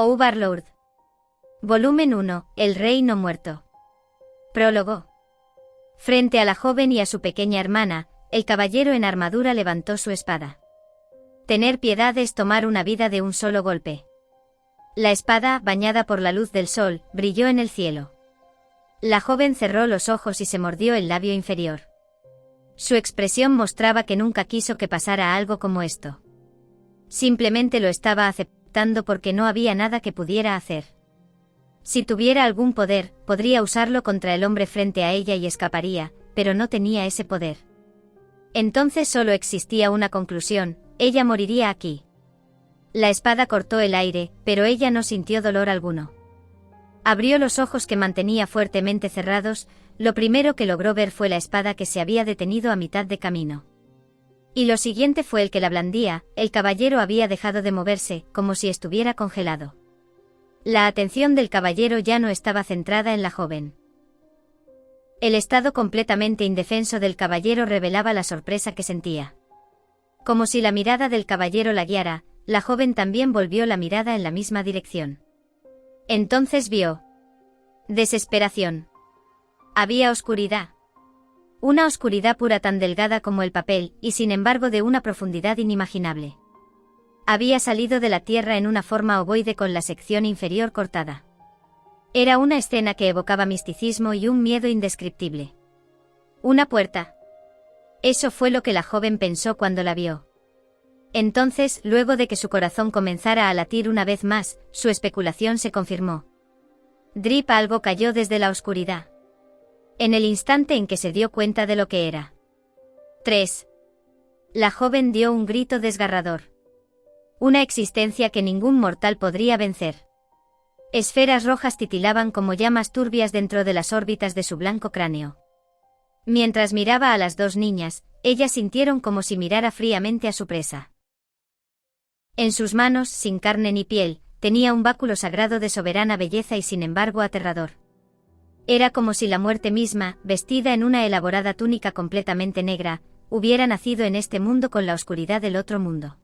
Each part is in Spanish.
Overlord. Volumen 1, El Rey no muerto. Prólogo. Frente a la joven y a su pequeña hermana, el caballero en armadura levantó su espada. Tener piedad es tomar una vida de un solo golpe. La espada, bañada por la luz del sol, brilló en el cielo. La joven cerró los ojos y se mordió el labio inferior. Su expresión mostraba que nunca quiso que pasara algo como esto. Simplemente lo estaba aceptando porque no había nada que pudiera hacer. Si tuviera algún poder, podría usarlo contra el hombre frente a ella y escaparía, pero no tenía ese poder. Entonces solo existía una conclusión: ella moriría aquí. La espada cortó el aire, pero ella no sintió dolor alguno. Abrió los ojos que mantenía fuertemente cerrados. Lo primero que logró ver fue la espada que se había detenido a mitad de camino. Y lo siguiente fue el que la blandía. El caballero había dejado de moverse, como si estuviera congelado. La atención del caballero ya no estaba centrada en la joven. El estado completamente indefenso del caballero revelaba la sorpresa que sentía. Como si la mirada del caballero la guiara, la joven también volvió la mirada en la misma dirección. Entonces vio desesperación. Había oscuridad. Una oscuridad pura tan delgada como el papel, y sin embargo de una profundidad inimaginable. Había salido de la tierra en una forma ovoide con la sección inferior cortada. Era una escena que evocaba misticismo y un miedo indescriptible. Una puerta. Eso fue lo que la joven pensó cuando la vio. Entonces, luego de que su corazón comenzara a latir una vez más, su especulación se confirmó. Drip, algo cayó desde la oscuridad. En el instante en que se dio cuenta de lo que era. 3. La joven dio un grito desgarrador. Una existencia que ningún mortal podría vencer. Esferas rojas titilaban como llamas turbias dentro de las órbitas de su blanco cráneo. Mientras miraba a las dos niñas, ellas sintieron como si mirara fríamente a su presa. En sus manos, sin carne ni piel, tenía un báculo sagrado de soberana belleza y sin embargo aterrador. Era como si la muerte misma, vestida en una elaborada túnica completamente negra, hubiera nacido en este mundo con la oscuridad del otro mundo.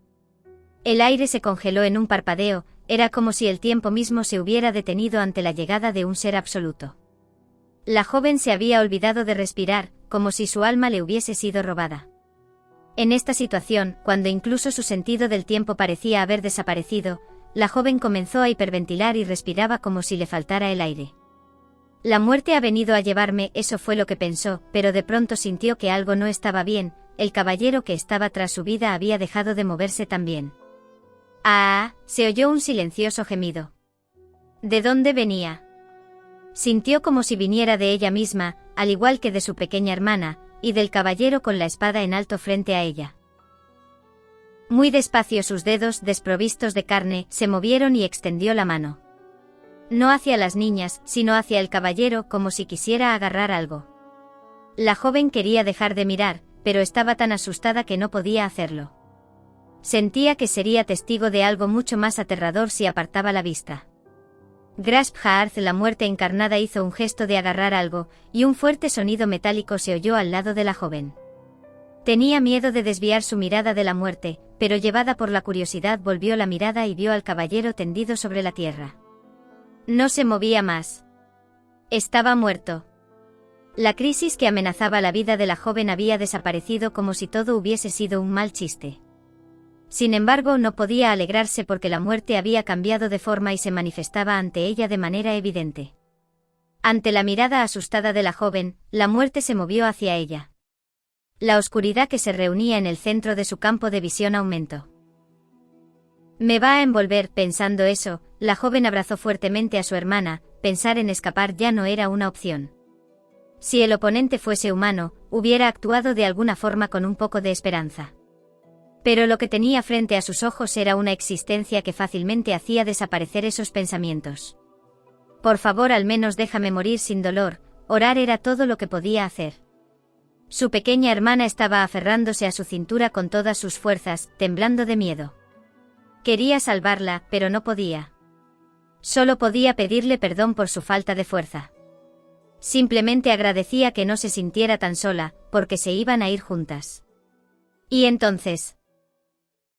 El aire se congeló en un parpadeo. Era como si el tiempo mismo se hubiera detenido ante la llegada de un ser absoluto. La joven se había olvidado de respirar, como si su alma le hubiese sido robada. En esta situación, cuando incluso su sentido del tiempo parecía haber desaparecido, la joven comenzó a hiperventilar y respiraba como si le faltara el aire. La muerte ha venido a llevarme, eso fue lo que pensó, pero de pronto sintió que algo no estaba bien. El caballero que estaba tras su vida había dejado de moverse también. ¡Ah! Se oyó un silencioso gemido. ¿De dónde venía? Sintió como si viniera de ella misma, al igual que de su pequeña hermana, y del caballero con la espada en alto frente a ella. Muy despacio sus dedos, desprovistos de carne, se movieron y extendió la mano. No hacia las niñas, sino hacia el caballero, como si quisiera agarrar algo. La joven quería dejar de mirar, pero estaba tan asustada que no podía hacerlo. Sentía que sería testigo de algo mucho más aterrador si apartaba la vista. Grasp Haarth, la muerte encarnada, hizo un gesto de agarrar algo, y un fuerte sonido metálico se oyó al lado de la joven. Tenía miedo de desviar su mirada de la muerte, pero llevada por la curiosidad volvió la mirada y vio al caballero tendido sobre la tierra. No se movía más. Estaba muerto. La crisis que amenazaba la vida de la joven había desaparecido como si todo hubiese sido un mal chiste. Sin embargo, no podía alegrarse porque la muerte había cambiado de forma y se manifestaba ante ella de manera evidente. Ante la mirada asustada de la joven, la muerte se movió hacia ella. La oscuridad que se reunía en el centro de su campo de visión aumentó. Me va a envolver. Pensando eso, la joven abrazó fuertemente a su hermana. Pensar en escapar ya no era una opción. Si el oponente fuese humano, hubiera actuado de alguna forma con un poco de esperanza. Pero lo que tenía frente a sus ojos era una existencia que fácilmente hacía desaparecer esos pensamientos. Por favor, al menos déjame morir sin dolor. Orar era todo lo que podía hacer. Su pequeña hermana estaba aferrándose a su cintura con todas sus fuerzas, temblando de miedo. Quería salvarla, pero no podía. Solo podía pedirle perdón por su falta de fuerza. Simplemente agradecía que no se sintiera tan sola, porque se iban a ir juntas. Y entonces,